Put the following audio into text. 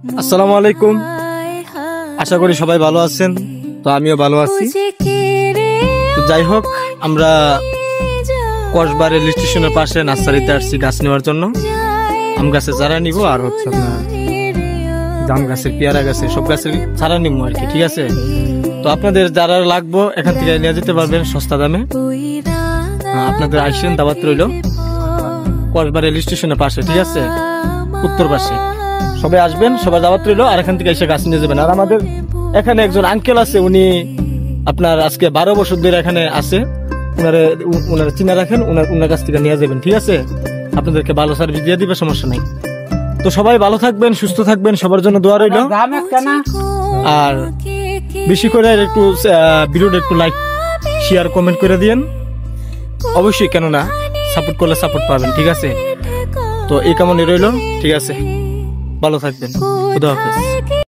আসসালামু আলাইকুম। আশা করি সবাই ভালো আছেন, তো আমিও ভালো আছি। তো যাই হোক, আমরা কসবা রেল স্টেশনের পাশে নার্সারিতে আসছি গাছ নেওয়ার জন্য। আম গাছের চারা নিব, আর হচ্ছে আপনার জাম গাছের, পেয়ারা গাছের, সব গাছের চারা নিব আর কি। ঠিক আছে, তো আপনাদের যারা লাগবো এখান থেকে নিয়ে যেতে পারবেন সস্তা দামে। আপনাদের আইসেন, দাওয়াত রইল কসবা রেল স্টেশনের পাশে। ঠিক আছে, উত্তর পাশে সবাই আসবেন, সবাই দাওয়াত রইল। আর এখান থেকে এসে গাছ নিয়ে যাবেন। আর আমাদের এখানে একজন আঙ্কেল আছে, উনি আপনার আজকে 12 বছর ধরে এখানে আছে। উনারা চিনা রাখেন, উনার কাছ থেকে নিয়ে যাবেন। ঠিক আছে, আপনাদেরকে ভালো সার্ভিস দিয়ে দিবে, সমস্যা নাই। তো সবাই ভালো থাকবেন, সুস্থ থাকবেন, সবার জন্য দোয়া রইল। আর বেশি করে একটু ভিডিওটা একটু লাইক, শেয়ার, কমেন্ট করে দিয়েন অবশ্যই, কেননা সাপোর্ট করলে সাপোর্ট পাবেন। ঠিক আছে, তো এই কামনে রইল। ঠিক আছে, ভালো থাকবেন, খুদা হাফেজ।